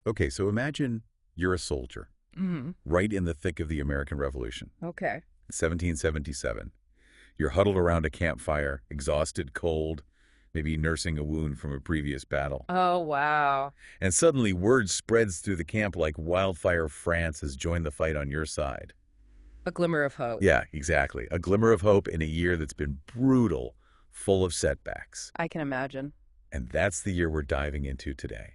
Okay, so imagine you're a soldier, Mm-hmm. right in the thick of the American Revolution, Okay. 1777. You're huddled around a campfire, exhausted, cold, maybe nursing a wound from a previous battle. Oh, wow. And suddenly word spreads through the camp like wildfire. France has joined the fight on your side. A glimmer of hope. Yeah, exactly. A glimmer of hope in a year that's been brutal, full of setbacks. I can imagine. And that's the year we're diving into today.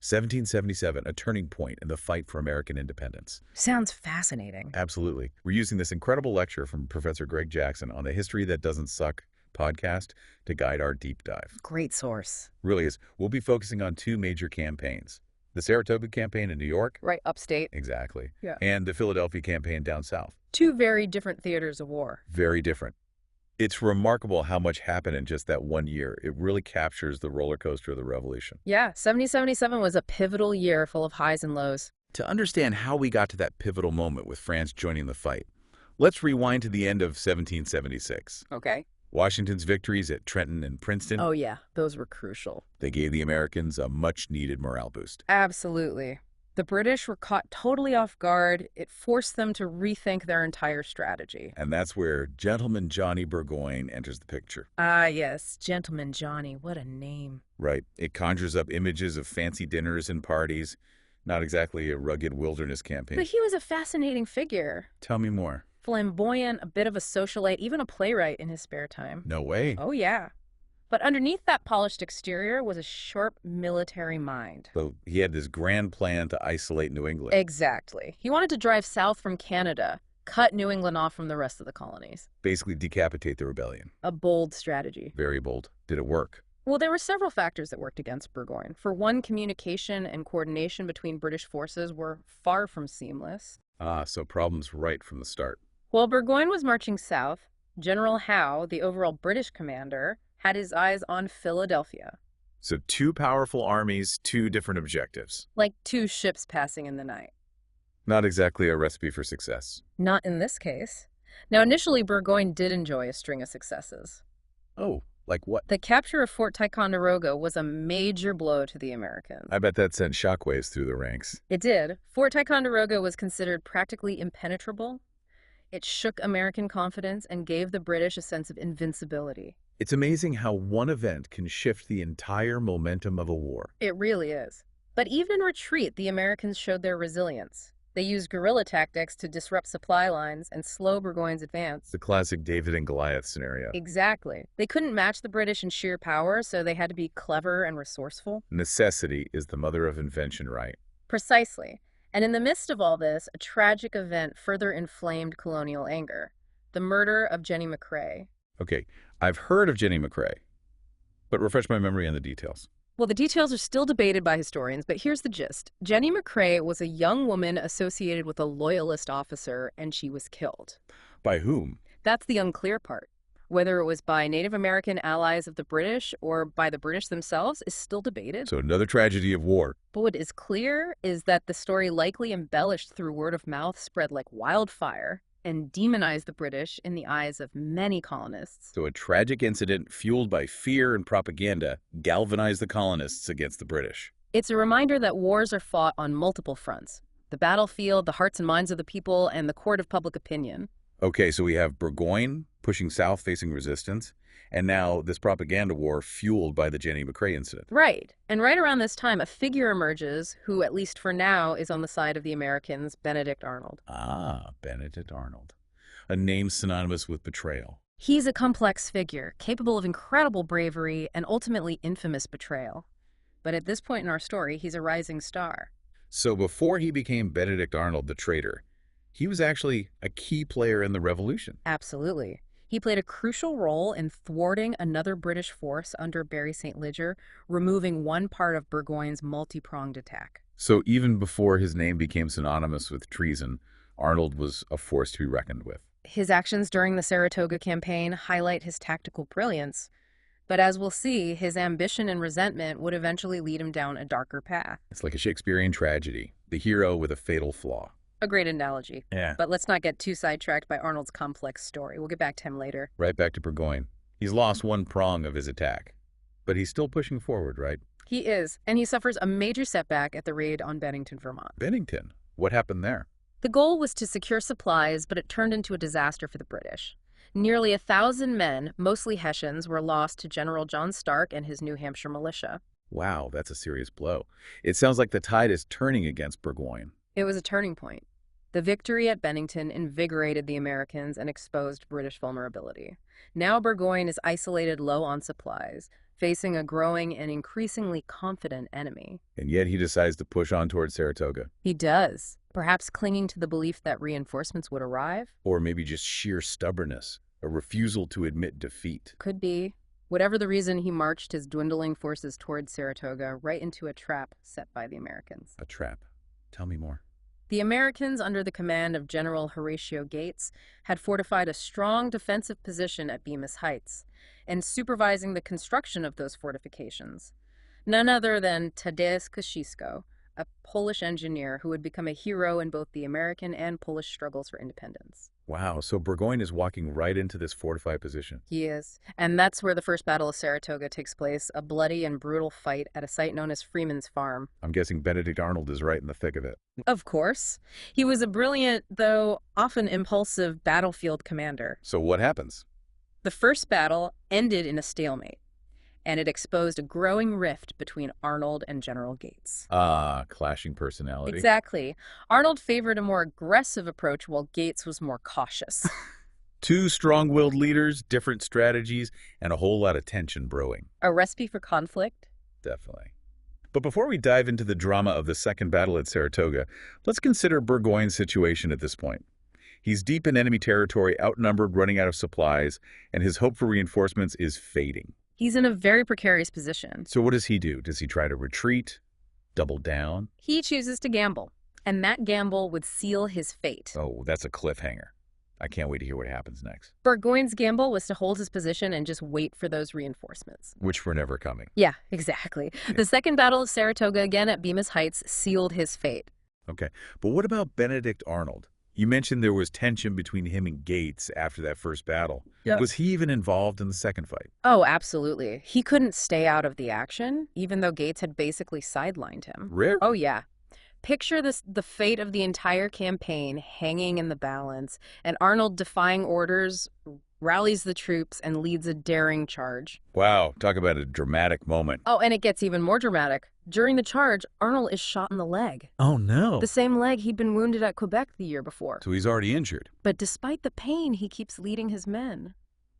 1777, a turning point in the fight for American independence. Sounds fascinating. Absolutely. We're using this incredible lecture from Professor Greg Jackson on the History That Doesn't Suck podcast to guide our deep dive. Great source. Really is. We'll be focusing on two major campaigns. The Saratoga campaign in New York. Right, upstate. Exactly. Yeah. And the Philadelphia campaign down south. Two very different theaters of war. Very different. It's remarkable how much happened in just that one year. It really captures the roller coaster of the revolution. Yeah, 1777 was a pivotal year full of highs and lows. To understand how we got to that pivotal moment with France joining the fight, let's rewind to the end of 1776. Okay. Washington's victories at Trenton and Princeton, Oh, yeah, those were crucial. they gave the Americans a much-needed morale boost. Absolutely. The British were caught totally off guard. It forced them to rethink their entire strategy. And that's where Gentleman Johnny Burgoyne enters the picture. Ah, yes, Gentleman Johnny, what a name. Right. It conjures up images of fancy dinners and parties. Not exactly a rugged wilderness campaign. But he was a fascinating figure. Tell me more. Flamboyant, a bit of a socialite, even a playwright in his spare time. No way. Oh, yeah. But underneath that polished exterior was a sharp military mind. So he had this grand plan to isolate New England. Exactly. He wanted to drive south from Canada, cut New England off from the rest of the colonies. Basically decapitate the rebellion. A bold strategy. Very bold. Did it work? Well, there were several factors that worked against Burgoyne. For one, communication and coordination between British forces were far from seamless. Ah, so problems right from the start. While Burgoyne was marching south, General Howe, the overall British commander, had his eyes on Philadelphia, So two powerful armies, two different objectives. like two ships passing in the night. Not exactly a recipe for success. Not in this case. Now, initially, Burgoyne did enjoy a string of successes. Oh, like what? The capture of Fort Ticonderoga was a major blow to the Americans. I bet that sent shockwaves through the ranks. It did. Fort Ticonderoga was considered practically impenetrable. It shook American confidence and gave the British a sense of invincibility. It's amazing how one event can shift the entire momentum of a war. It really is. But even in retreat, the Americans showed their resilience. They used guerrilla tactics to disrupt supply lines and slow Burgoyne's advance. The classic David and Goliath scenario. Exactly. They couldn't match the British in sheer power, so they had to be clever and resourceful. Necessity is the mother of invention, right? Precisely. And in the midst of all this, a tragic event further inflamed colonial anger. The murder of Jenny McCrae. Okay, I've heard of Jenny McCrae, but refresh my memory on the details. Well, the details are still debated by historians, but here's the gist. Jenny McCrae was a young woman associated with a loyalist officer, and she was killed. By whom? That's the unclear part. Whether it was by Native American allies of the British or by the British themselves is still debated. So another tragedy of war. But what is clear is that the story, likely embellished through word of mouth, spread like wildfire and demonized the British in the eyes of many colonists. So a tragic incident fueled by fear and propaganda galvanized the colonists against the British. It's a reminder that wars are fought on multiple fronts: the battlefield, the hearts and minds of the people, and the court of public opinion. Okay, so we have Burgoyne pushing south facing resistance, and now this propaganda war fueled by the Jenny McCrae incident. Right. And right around this time, a figure emerges who, at least for now, is on the side of the Americans, Benedict Arnold. Ah, Benedict Arnold. A name synonymous with betrayal. He's a complex figure, capable of incredible bravery and ultimately infamous betrayal. But at this point in our story, he's a rising star. So before he became Benedict Arnold the traitor, he was actually a key player in the revolution. Absolutely. He played a crucial role in thwarting another British force under Barry St. Leger, removing one part of Burgoyne's multi-pronged attack. So even before his name became synonymous with treason, Arnold was a force to be reckoned with. His actions during the Saratoga campaign highlight his tactical brilliance, but as we'll see, his ambition and resentment would eventually lead him down a darker path. It's like a Shakespearean tragedy, the hero with a fatal flaw. A great analogy. Yeah. But let's not get too sidetracked by Arnold's complex story. We'll get back to him later. Right back to Burgoyne. He's lost one prong of his attack, but he's still pushing forward, right? He is, and he suffers a major setback at the raid on Bennington, Vermont. Bennington. What happened there? The goal was to secure supplies, but it turned into a disaster for the British. Nearly 1,000 men, mostly Hessians, were lost to General John Stark and his New Hampshire militia. Wow, that's a serious blow. It sounds like the tide is turning against Burgoyne. It was a turning point. The victory at Bennington invigorated the Americans and exposed British vulnerability. Now Burgoyne is isolated, low on supplies, facing a growing and increasingly confident enemy. And yet he decides to push on towards Saratoga. He does, perhaps clinging to the belief that reinforcements would arrive. Or maybe just sheer stubbornness, a refusal to admit defeat. Could be. Whatever the reason, he marched his dwindling forces towards Saratoga right into a trap set by the Americans. A trap. Tell me more. The Americans, under the command of General Horatio Gates, had fortified a strong defensive position at Bemis Heights, and supervising the construction of those fortifications, none other than Tadeusz Kościuszko, a Polish engineer who would become a hero in both the American and Polish struggles for independence. Wow, so Burgoyne is walking right into this fortified position. He is. And that's where the First Battle of Saratoga takes place, a bloody and brutal fight at a site known as Freeman's Farm. I'm guessing Benedict Arnold is right in the thick of it. Of course. He was a brilliant, though often impulsive, battlefield commander. So what happens? The first battle ended in a stalemate, and it exposed a growing rift between Arnold and General Gates. Ah, clashing personality. Exactly. Arnold favored a more aggressive approach, while Gates was more cautious. Two strong-willed leaders, different strategies, and a whole lot of tension brewing. A recipe for conflict? Definitely. But before we dive into the drama of the second battle at Saratoga, let's consider Burgoyne's situation at this point. He's deep in enemy territory, outnumbered, running out of supplies, and his hope for reinforcements is fading. He's in a very precarious position. So what does he do? Does he try to retreat? Double down? He chooses to gamble, and that gamble would seal his fate. Oh, that's a cliffhanger. I can't wait to hear what happens next. Burgoyne's gamble was to hold his position and just wait for those reinforcements. Which were never coming. Yeah, exactly. The Second Battle of Saratoga, again at Bemis Heights, sealed his fate. Okay, but what about Benedict Arnold? You mentioned there was tension between him and Gates after that first battle. Yeah. Was he even involved in the second fight? Oh, absolutely. He couldn't stay out of the action, even though Gates had basically sidelined him. Rare? Oh, yeah. Picture the fate of the entire campaign hanging in the balance, and Arnold, defying orders, rallies the troops and leads a daring charge. Wow, talk about a dramatic moment. Oh, and it gets even more dramatic. During the charge, Arnold is shot in the leg. Oh, no. The same leg he'd been wounded at Quebec the year before. So he's already injured. But despite the pain, he keeps leading his men.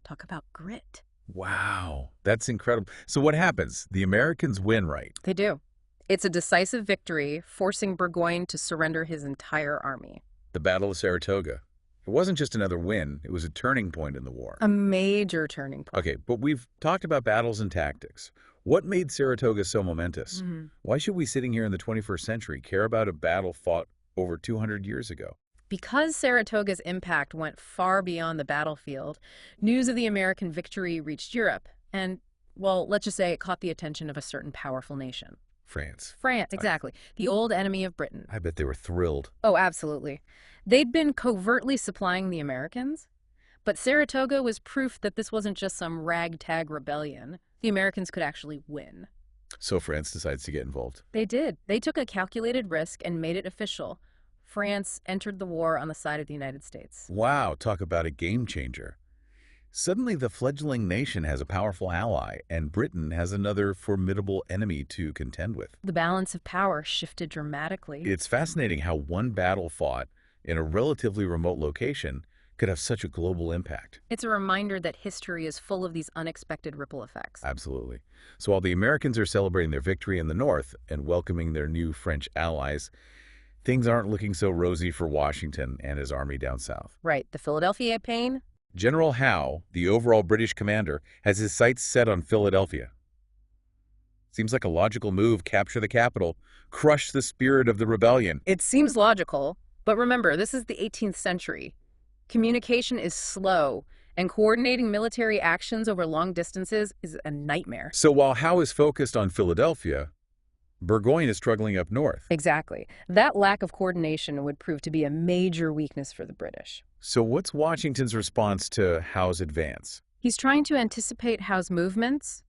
Talk about grit. Wow, that's incredible. So what happens? The Americans win, right? They do. It's a decisive victory, forcing Burgoyne to surrender his entire army. The Battle of Saratoga. It wasn't just another win, it was a turning point in the war. A major turning point. Okay, but we've talked about battles and tactics. What made Saratoga so momentous? Why should we, sitting here in the 21st century, care about a battle fought over 200 years ago? Because Saratoga's impact went far beyond the battlefield, news of the American victory reached Europe, and, well, let's just say it caught the attention of a certain powerful nation. France. France, exactly. The old enemy of Britain. I bet they were thrilled. Oh, absolutely. They'd been covertly supplying the Americans, but Saratoga was proof that this wasn't just some ragtag rebellion. The Americans could actually win. So France decides to get involved. They did. They took a calculated risk and made it official. France entered the war on the side of the United States. Wow, talk about a game changer. Suddenly, the fledgling nation has a powerful ally, and Britain has another formidable enemy to contend with. The balance of power shifted dramatically. It's fascinating how one battle fought in a relatively remote location could have such a global impact. It's a reminder that history is full of these unexpected ripple effects. Absolutely. So while the Americans are celebrating their victory in the north and welcoming their new French allies, things aren't looking so rosy for Washington and his army down south. Right. The Philadelphia campaign? General Howe, the overall British commander, has his sights set on Philadelphia. Seems like a logical move: capture the capital, crush the spirit of the rebellion. It seems logical, but remember, this is the 18th century. Communication is slow, and coordinating military actions over long distances is a nightmare. So while Howe is focused on Philadelphia, Burgoyne is struggling up north. Exactly. That lack of coordination would prove to be a major weakness for the British. So what's Washington's response to Howe's advance? He's trying to anticipate Howe's movements,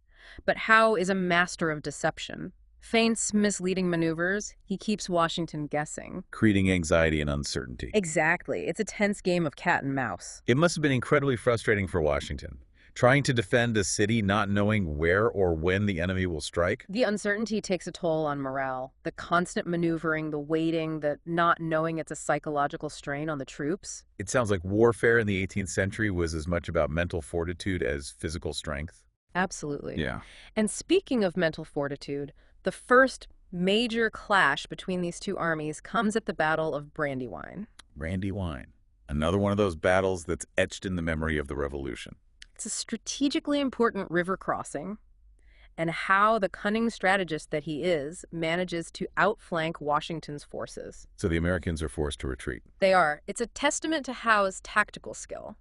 but Howe is a master of deception. Feints, misleading maneuvers, he keeps Washington guessing. Creating anxiety and uncertainty. Exactly. It's a tense game of cat and mouse. It must have been incredibly frustrating for Washington, trying to defend a city not knowing where or when the enemy will strike. The uncertainty takes a toll on morale. The constant maneuvering, the waiting, the not knowing, it's a psychological strain on the troops. It sounds like warfare in the 18th century was as much about mental fortitude as physical strength. Absolutely. Yeah. And speaking of mental fortitude, the first major clash between these two armies comes at the Battle of Brandywine. Brandywine. Another one of those battles that's etched in the memory of the Revolution. It's a strategically important river crossing, and how the cunning strategist that he is manages to outflank Washington's forces. So the Americans are forced to retreat. They are. It's a testament to Howe's tactical skill,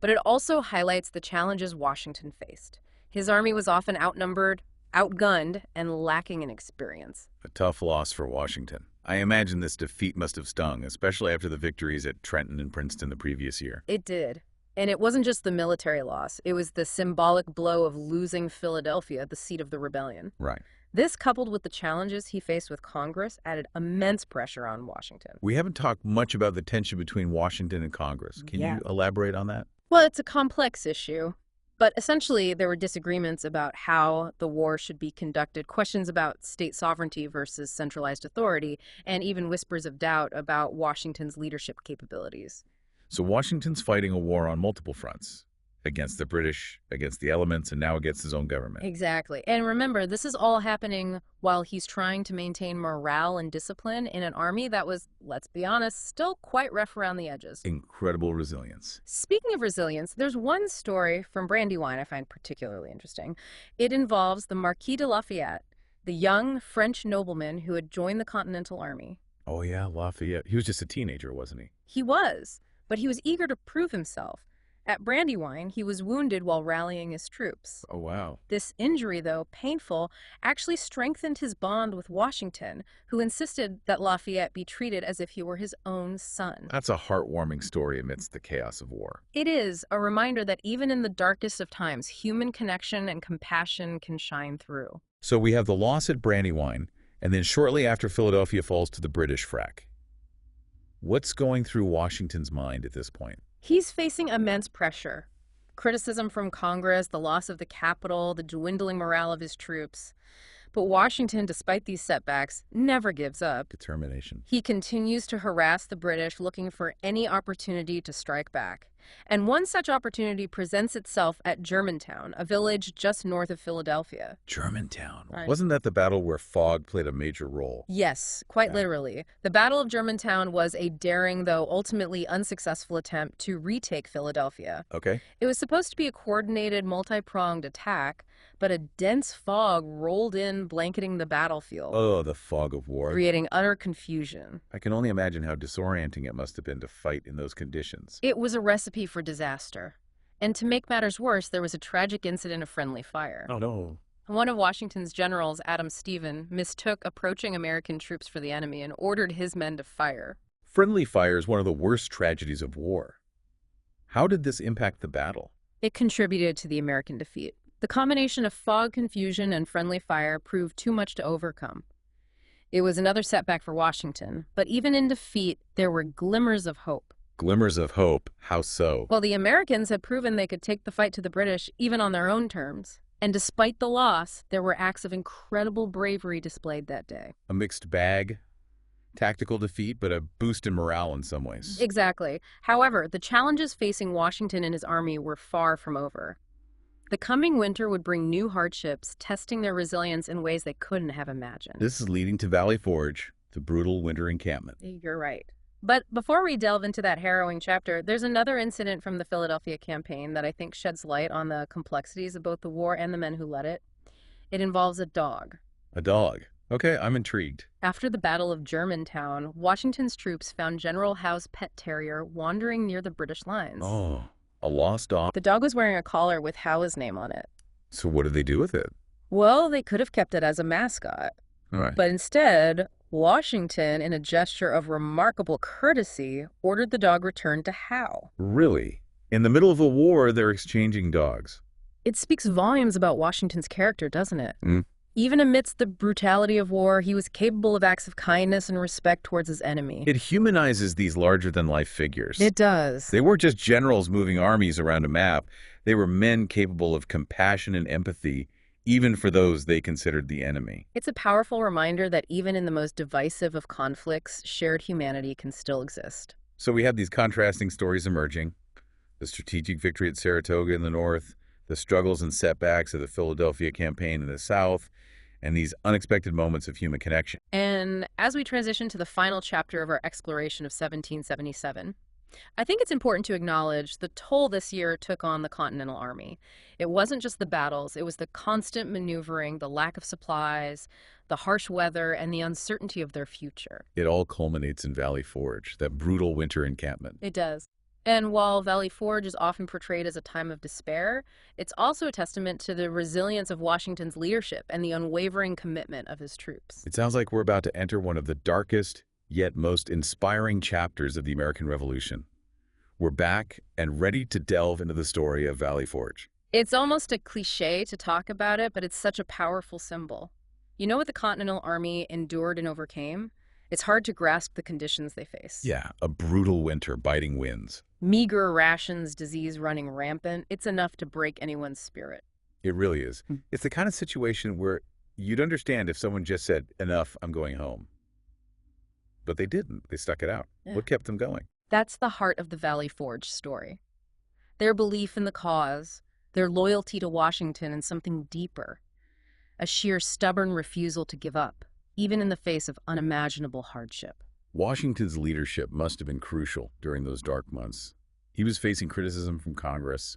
but it also highlights the challenges Washington faced. His army was often outnumbered, outgunned, and lacking in experience. A tough loss for Washington. I imagine this defeat must have stung, especially after the victories at Trenton and Princeton the previous year. It did. And it wasn't just the military loss. It was the symbolic blow of losing Philadelphia, the seat of the rebellion. Right. This, coupled with the challenges he faced with Congress, added immense pressure on Washington. We haven't talked much about the tension between Washington and Congress. Can you elaborate on that? Well, it's a complex issue. But essentially, there were disagreements about how the war should be conducted, questions about state sovereignty versus centralized authority, and even whispers of doubt about Washington's leadership capabilities. So Washington's fighting a war on multiple fronts. Against the British, against the elements, and now against his own government. Exactly. And remember, this is all happening while he's trying to maintain morale and discipline in an army that was, let's be honest, still quite rough around the edges. Incredible resilience. Speaking of resilience, there's one story from Brandywine I find particularly interesting. It involves the Marquis de Lafayette, the young French nobleman who had joined the Continental Army. Oh yeah, Lafayette. He was just a teenager, wasn't he? He was, but he was eager to prove himself. At Brandywine, he was wounded while rallying his troops. Oh, wow. This injury, though painful, actually strengthened his bond with Washington, who insisted that Lafayette be treated as if he were his own son. That's a heartwarming story amidst the chaos of war. It is a reminder that even in the darkest of times, human connection and compassion can shine through. So we have the loss at Brandywine, and then shortly after Philadelphia falls to the British frac. What's going through Washington's mind at this point? He's facing immense pressure. Criticism from Congress, the loss of the capital, the dwindling morale of his troops. But Washington, despite these setbacks, never gives up. Determination. He continues to harass the British, looking for any opportunity to strike back. And one such opportunity presents itself at Germantown, a village just north of Philadelphia. Germantown. Right. Wasn't that the battle where fog played a major role? Yes, quite literally. The Battle of Germantown was a daring, though ultimately unsuccessful attempt to retake Philadelphia. Okay. It was supposed to be a coordinated, multi-pronged attack, but a dense fog rolled in, blanketing the battlefield, Oh, the fog of war. creating utter confusion. I can only imagine how disorienting it must have been to fight in those conditions. It was a recipe for disaster. And to make matters worse, there was a tragic incident of friendly fire. Oh, no. One of Washington's generals, Adam Stephen, mistook approaching American troops for the enemy and ordered his men to fire. Friendly fire is one of the worst tragedies of war. How did this impact the battle? It contributed to the American defeat. The combination of fog, confusion, and friendly fire proved too much to overcome. It was another setback for Washington, but even in defeat, there were glimmers of hope. Glimmers of hope. How so? Well, the Americans had proven they could take the fight to the British even on their own terms. And despite the loss, there were acts of incredible bravery displayed that day. A mixed bag? Tactical defeat, but a boost in morale in some ways. Exactly. However, the challenges facing Washington and his army were far from over. The coming winter would bring new hardships, testing their resilience in ways they couldn't have imagined. This is leading to Valley Forge, the brutal winter encampment. You're right. But before we delve into that harrowing chapter, there's another incident from the Philadelphia campaign that I think sheds light on the complexities of both the war and the men who led it. It involves a dog. A dog. Okay, I'm intrigued. After the Battle of Germantown, Washington's troops found General Howe's pet terrier wandering near the British lines. Oh, a lost dog. The dog was wearing a collar with Howe's name on it. So what did they do with it? Well, they could have kept it as a mascot. All right. But instead, Washington, in a gesture of remarkable courtesy, ordered the dog returned to Howe. Really? In the middle of a war, they're exchanging dogs. It speaks volumes about Washington's character, doesn't it? Even amidst the brutality of war, he was capable of acts of kindness and respect towards his enemy. It humanizes these larger-than-life figures. It does. They weren't just generals moving armies around a map. They were men capable of compassion and empathy, even for those they considered the enemy. It's a powerful reminder that even in the most divisive of conflicts, shared humanity can still exist. So we have these contrasting stories emerging: the strategic victory at Saratoga in the north, the struggles and setbacks of the Philadelphia campaign in the south, and these unexpected moments of human connection. And as we transition to the final chapter of our exploration of 1777, I think it's important to acknowledge the toll this year took on the Continental Army. It wasn't just the battles, it was the constant maneuvering, the lack of supplies, the harsh weather, and the uncertainty of their future. It all culminates in Valley Forge, that brutal winter encampment. It does. And while Valley Forge is often portrayed as a time of despair, it's also a testament to the resilience of Washington's leadership and the unwavering commitment of his troops. It sounds like we're about to enter one of the darkest, yet most inspiring chapters of the American Revolution. We're back and ready to delve into the story of Valley Forge. It's almost a cliche to talk about it, but it's such a powerful symbol. You know what the Continental Army endured and overcame? It's hard to grasp the conditions they faced. Yeah, a brutal winter, biting winds. Meager rations, disease running rampant, it's enough to break anyone's spirit. It really is. Mm. It's the kind of situation where you'd understand if someone just said, "Enough, I'm going home." But they didn't. They stuck it out. Yeah. What kept them going? That's the heart of the Valley Forge story. Their belief in the cause, their loyalty to Washington, and something deeper. A sheer stubborn refusal to give up, even in the face of unimaginable hardship. Washington's leadership must have been crucial during those dark months. He was facing criticism from Congress.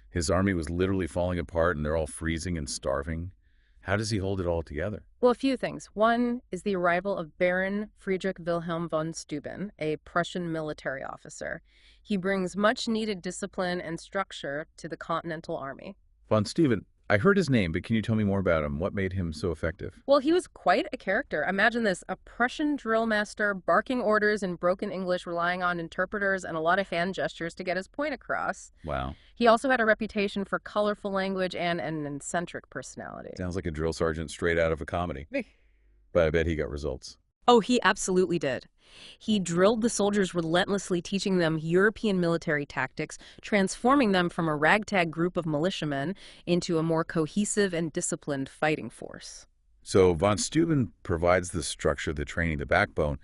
His army was literally falling apart, and they're all freezing and starving. How does he hold it all together? Well, a few things. One is the arrival of Baron Friedrich Wilhelm von Steuben, a Prussian military officer. He brings much-needed discipline and structure to the Continental Army. Von Steuben, I heard his name, but can you tell me more about him? What made him so effective? Well, he was quite a character. Imagine this, a Prussian drill master barking orders in broken English, relying on interpreters and a lot of hand gestures to get his point across. Wow. He also had a reputation for colorful language and an eccentric personality. Sounds like a drill sergeant straight out of a comedy. But I bet he got results. Oh, he absolutely did. He drilled the soldiers relentlessly, teaching them European military tactics, transforming them from a ragtag group of militiamen into a more cohesive and disciplined fighting force. So von Steuben provides the structure, the training, the backbone,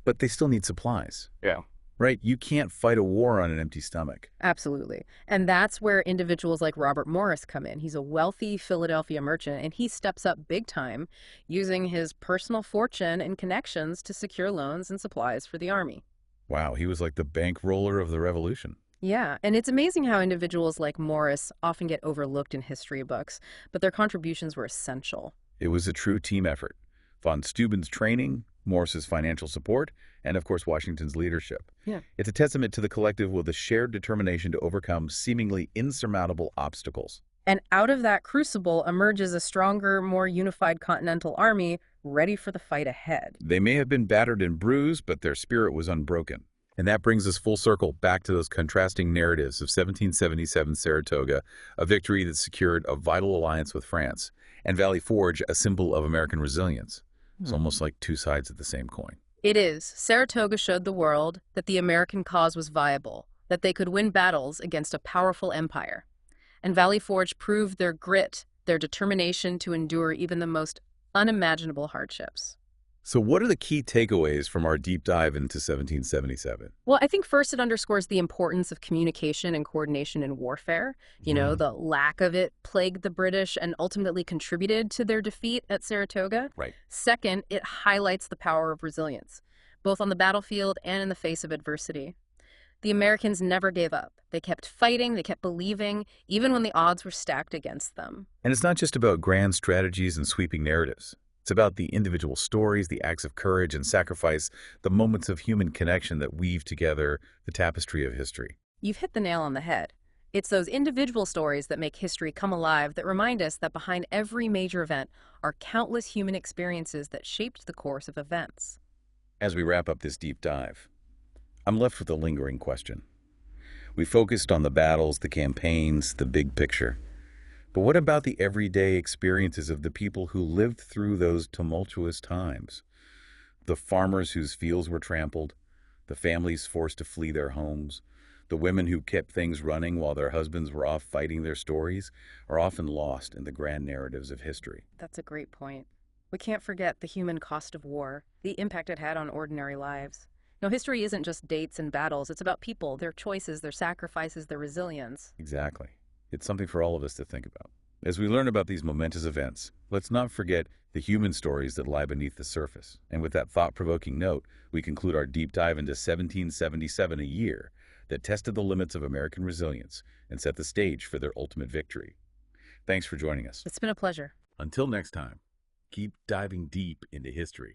but they still need supplies. Yeah. Right? You can't fight a war on an empty stomach. Absolutely. And that's where individuals like Robert Morris come in. He's a wealthy Philadelphia merchant, and he steps up big time, using his personal fortune and connections to secure loans and supplies for the army. Wow, he was like the bankroller of the revolution. Yeah, and it's amazing how individuals like Morris often get overlooked in history books, but their contributions were essential. It was a true team effort. Von Steuben's training, Morris's financial support, and of course Washington's leadership. Yeah. It's a testament to the collective with a shared determination to overcome seemingly insurmountable obstacles. And out of that crucible emerges a stronger, more unified Continental Army ready for the fight ahead. They may have been battered and bruised, but their spirit was unbroken. And that brings us full circle back to those contrasting narratives of 1777 Saratoga, a victory that secured a vital alliance with France, and Valley Forge, a symbol of American resilience. It's almost like two sides of the same coin. It is. Saratoga showed the world that the American cause was viable, that they could win battles against a powerful empire. And Valley Forge proved their grit, their determination to endure even the most unimaginable hardships. So what are the key takeaways from our deep dive into 1777? Well, I think first it underscores the importance of communication and coordination in warfare. The lack of it plagued the British and ultimately contributed to their defeat at Saratoga. Right. Second, it highlights the power of resilience, both on the battlefield and in the face of adversity. The Americans never gave up. They kept fighting, they kept believing, even when the odds were stacked against them. And it's not just about grand strategies and sweeping narratives. It's about the individual stories, the acts of courage and sacrifice, the moments of human connection that weave together the tapestry of history. You've hit the nail on the head. It's those individual stories that make history come alive, that remind us that behind every major event are countless human experiences that shaped the course of events. As we wrap up this deep dive, I'm left with a lingering question. We focused on the battles, the campaigns, the big picture. But what about the everyday experiences of the people who lived through those tumultuous times? The farmers whose fields were trampled, the families forced to flee their homes, the women who kept things running while their husbands were off fighting their stories are often lost in the grand narratives of history. That's a great point. We can't forget the human cost of war, the impact it had on ordinary lives. No, history isn't just dates and battles. It's about people, their choices, their sacrifices, their resilience. Exactly. It's something for all of us to think about. As we learn about these momentous events, let's not forget the human stories that lie beneath the surface. And with that thought-provoking note, we conclude our deep dive into 1777, a year that tested the limits of American resilience and set the stage for their ultimate victory. Thanks for joining us. It's been a pleasure. Until next time, keep diving deep into history.